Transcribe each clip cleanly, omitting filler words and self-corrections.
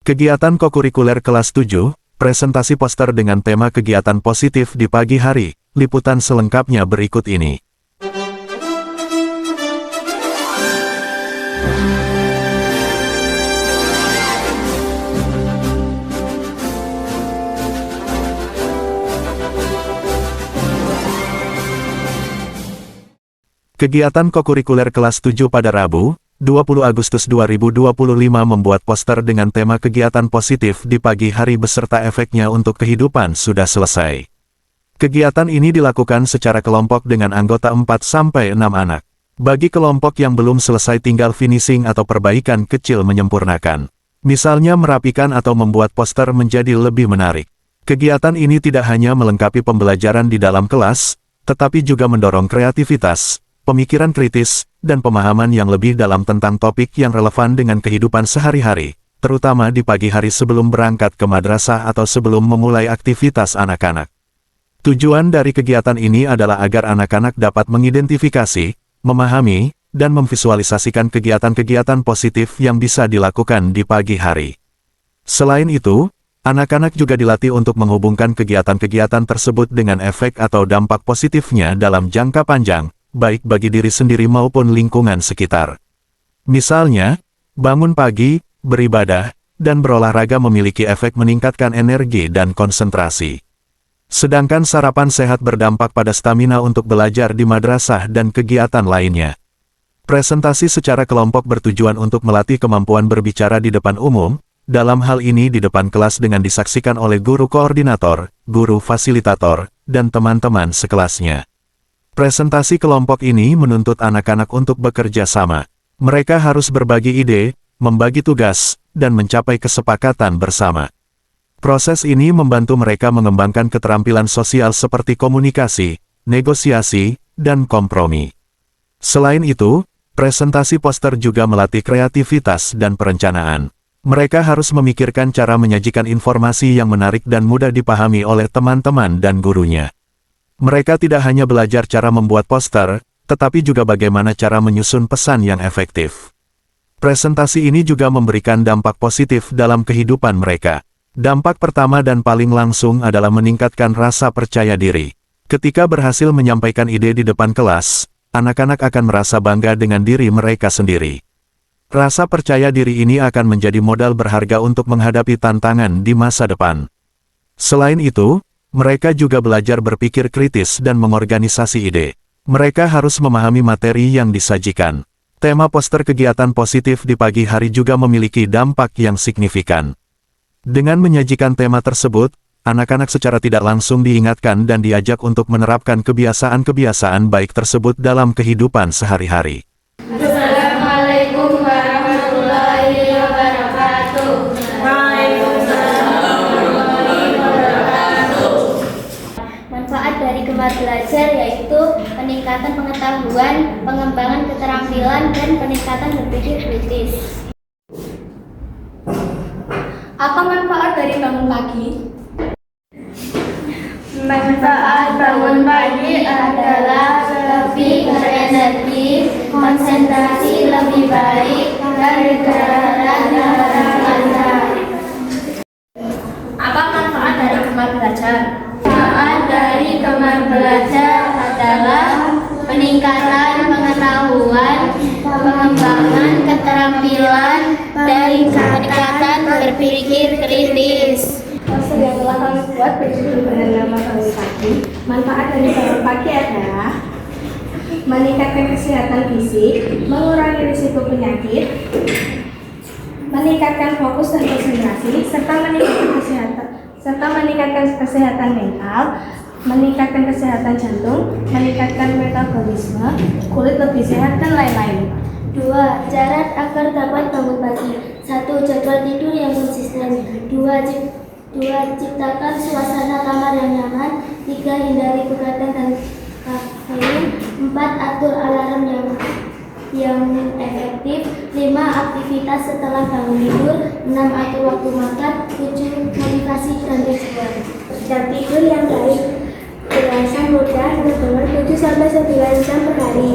Kegiatan kokurikuler kelas 7, presentasi poster dengan tema kegiatan positif di pagi hari, liputan selengkapnya berikut ini. Kegiatan kokurikuler kelas 7 pada Rabu, 20 Agustus 2025 membuat poster dengan tema kegiatan positif di pagi hari beserta efeknya untuk kehidupan sudah selesai. Kegiatan ini dilakukan secara kelompok dengan anggota 4-6 anak. Bagi kelompok yang belum selesai tinggal finishing atau perbaikan kecil menyempurnakan. Misalnya merapikan atau membuat poster menjadi lebih menarik. Kegiatan ini tidak hanya melengkapi pembelajaran di dalam kelas, tetapi juga mendorong kreativitas, pemikiran kritis, dan pemahaman yang lebih dalam tentang topik yang relevan dengan kehidupan sehari-hari, terutama di pagi hari sebelum berangkat ke madrasah atau sebelum memulai aktivitas anak-anak. Tujuan dari kegiatan ini adalah agar anak-anak dapat mengidentifikasi, memahami, dan memvisualisasikan kegiatan-kegiatan positif yang bisa dilakukan di pagi hari. Selain itu, anak-anak juga dilatih untuk menghubungkan kegiatan-kegiatan tersebut dengan efek atau dampak positifnya dalam jangka panjang, baik bagi diri sendiri maupun lingkungan sekitar. Misalnya, bangun pagi, beribadah, dan berolahraga memiliki efek meningkatkan energi dan konsentrasi. Sedangkan sarapan sehat berdampak pada stamina untuk belajar di madrasah dan kegiatan lainnya. Presentasi secara kelompok bertujuan untuk melatih kemampuan berbicara di depan umum, dalam hal ini di depan kelas dengan disaksikan oleh guru koordinator, guru fasilitator, dan teman-teman sekelasnya. Presentasi kelompok ini menuntut anak-anak untuk bekerja sama. Mereka harus berbagi ide, membagi tugas, dan mencapai kesepakatan bersama. Proses ini membantu mereka mengembangkan keterampilan sosial seperti komunikasi, negosiasi, dan kompromi. Selain itu, presentasi poster juga melatih kreativitas dan perencanaan. Mereka harus memikirkan cara menyajikan informasi yang menarik dan mudah dipahami oleh teman-teman dan gurunya. Mereka tidak hanya belajar cara membuat poster, tetapi juga bagaimana cara menyusun pesan yang efektif. Presentasi ini juga memberikan dampak positif dalam kehidupan mereka. Dampak pertama dan paling langsung adalah meningkatkan rasa percaya diri. Ketika berhasil menyampaikan ide di depan kelas, anak-anak akan merasa bangga dengan diri mereka sendiri. Rasa percaya diri ini akan menjadi modal berharga untuk menghadapi tantangan di masa depan. Selain itu, mereka juga belajar berpikir kritis dan mengorganisasi ide. Mereka harus memahami materi yang disajikan. Tema poster kegiatan positif di pagi hari juga memiliki dampak yang signifikan. Dengan menyajikan tema tersebut, anak-anak secara tidak langsung diingatkan dan diajak untuk menerapkan kebiasaan-kebiasaan baik tersebut dalam kehidupan sehari-hari. Assalamualaikum warahmatullahi wabarakatuh. Manfaat dari Gemar Belajar yaitu peningkatan pengetahuan, pengembangan keterampilan, dan peningkatan berpikir kritis. Apa manfaat dari bangun pagi? Manfaat bangun pagi adalah lebih berenergi, konsentrasi lebih baik, dan pikiran lancar. Apa manfaat dari Gemar Belajar? Manfaat dari Gemar Belajar adalah peningkatan pengetahuan, pengembangan keterampilan, dan peningkatan berpikir kritis. Poster yang telah kami buat berjudul dengan nama Bangun Pagi. Manfaat dari bangun pagi adalah meningkatkan kesehatan fisik, mengurangi risiko penyakit, meningkatkan fokus dan konsentrasi, serta meningkatkan kesehatan mental, meningkatkan kesehatan jantung, meningkatkan metabolisme, kulit lebih sehat, dan lain-lain. 2. Syarat agar dapat bangun pagi. 1. Jadwal tidur yang konsisten. 2. Ciptakan suasana kamar yang nyaman. 3. Hindari begadang dan kafein. 4. Atur alarm yang efektif. 5. Aktivitas setelah bangun tidur. 6. Atur waktu makan. 7. Motivasi dan tujuan. Jam tidur yang baik. Dewasa muda berumur 7-9 jam per hari.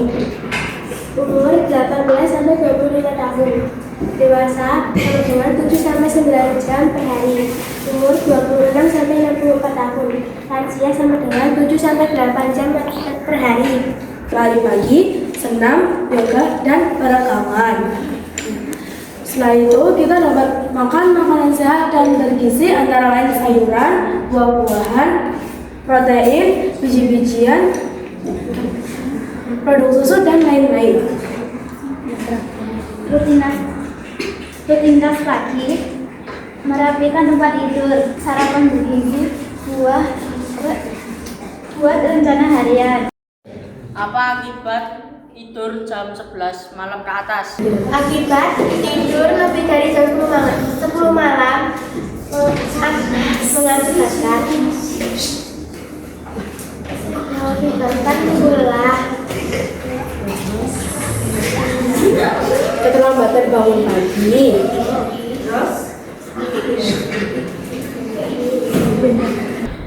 Umur 18-25 tahun. Dewasa sama-sama 7-9 jam per hari. Umur 26-64 tahun. Lansia sama dengan 7-8 jam per hari. Lari pagi, senam, yoga, dan berrekaman. Setelah itu kita dapat makan makanan sehat dan bergizi antara lain sayuran, buah-buahan, protein, biji-bijian, produk susu, dan lain-lain. Rutinitas pagi, merapikan tempat tidur, sarapan bergizi, buat rencana harian. Apa akibat tidur jam 11 malam ke atas? Akibat tidur lebih dari jam 10 malam mengakibatkan tubuh lelah. Keterlambatan bangun pagi.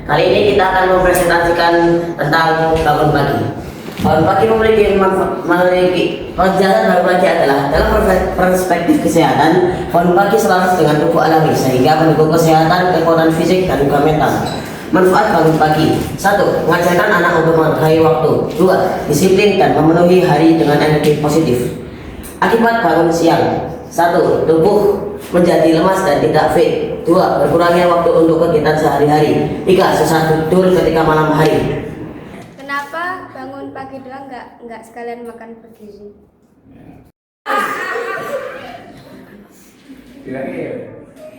Kali ini kita akan mempresentasikan tentang bangun pagi. Bangun pagi memiliki penjelasan bangun pagi adalah dalam perspektif kesehatan. Bangun pagi selaras dengan tubuh alami sehingga mendukung kesehatan, kekuatan fisik, dan juga mental. Manfaat bangun pagi: 1. Mengajarkan anak untuk menghargai waktu. 2. Disiplin dan memenuhi hari dengan energi positif. Akibat bangun siang: 1. Tubuh menjadi lemas dan tidak fit. 2. Berkurangnya waktu untuk kegiatan sehari-hari. 3. Susah tidur ketika malam hari. Kenapa bangun pagi doang nggak sekalian makan bergizi?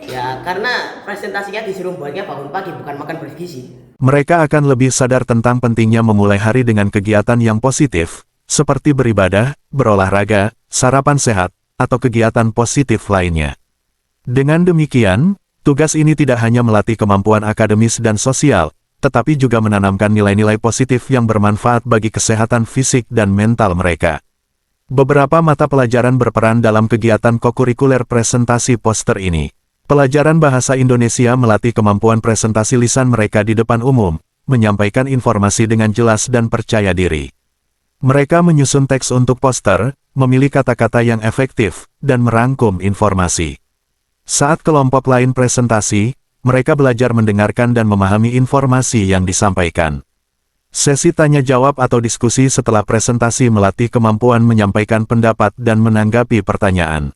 Ya, karena presentasinya disuruh buatnya bangun pagi bukan makan bergizi. Mereka akan lebih sadar tentang pentingnya memulai hari dengan kegiatan yang positif, seperti beribadah, berolahraga, sarapan sehat, atau kegiatan positif lainnya. Dengan demikian, tugas ini tidak hanya melatih kemampuan akademis dan sosial, tetapi juga menanamkan nilai-nilai positif yang bermanfaat bagi kesehatan fisik dan mental mereka. Beberapa mata pelajaran berperan dalam kegiatan kokurikuler presentasi poster ini. Pelajaran Bahasa Indonesia melatih kemampuan presentasi lisan mereka di depan umum, menyampaikan informasi dengan jelas dan percaya diri. Mereka menyusun teks untuk poster, memilih kata-kata yang efektif, dan merangkum informasi. Saat kelompok lain presentasi, mereka belajar mendengarkan dan memahami informasi yang disampaikan. Sesi tanya jawab atau diskusi setelah presentasi melatih kemampuan menyampaikan pendapat dan menanggapi pertanyaan.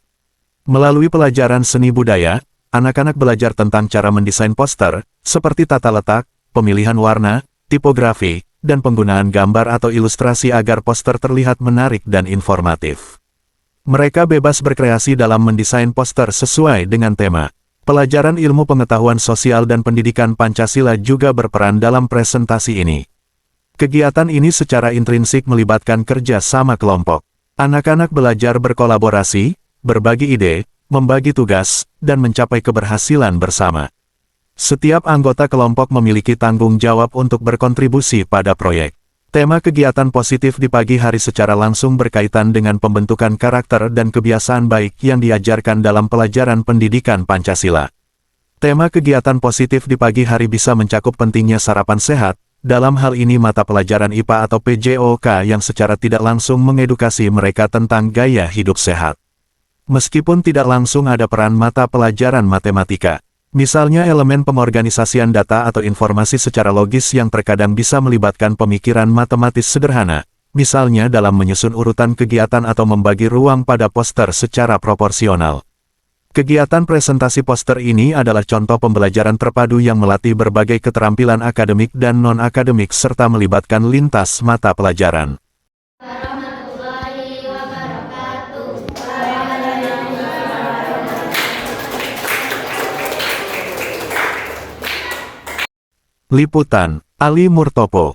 Melalui pelajaran seni budaya, anak-anak belajar tentang cara mendesain poster, seperti tata letak, pemilihan warna, tipografi, dan penggunaan gambar atau ilustrasi agar poster terlihat menarik dan informatif. Mereka bebas berkreasi dalam mendesain poster sesuai dengan tema. Pelajaran ilmu pengetahuan sosial dan pendidikan Pancasila juga berperan dalam presentasi ini. Kegiatan ini secara intrinsik melibatkan kerja sama kelompok. Anak-anak belajar berkolaborasi, berbagi ide, membagi tugas, dan mencapai keberhasilan bersama. Setiap anggota kelompok memiliki tanggung jawab untuk berkontribusi pada proyek. Tema kegiatan positif di pagi hari secara langsung berkaitan dengan pembentukan karakter dan kebiasaan baik yang diajarkan dalam pelajaran pendidikan Pancasila. Tema kegiatan positif di pagi hari bisa mencakup pentingnya sarapan sehat, dalam hal ini mata pelajaran IPA atau PJOK yang secara tidak langsung mengedukasi mereka tentang gaya hidup sehat. Meskipun tidak langsung ada peran mata pelajaran matematika. Misalnya elemen pengorganisasian data atau informasi secara logis yang terkadang bisa melibatkan pemikiran matematis sederhana, misalnya dalam menyusun urutan kegiatan atau membagi ruang pada poster secara proporsional. Kegiatan presentasi poster ini adalah contoh pembelajaran terpadu yang melatih berbagai keterampilan akademik dan non-akademik serta melibatkan lintas mata pelajaran. Liputan, Ali Murtopo.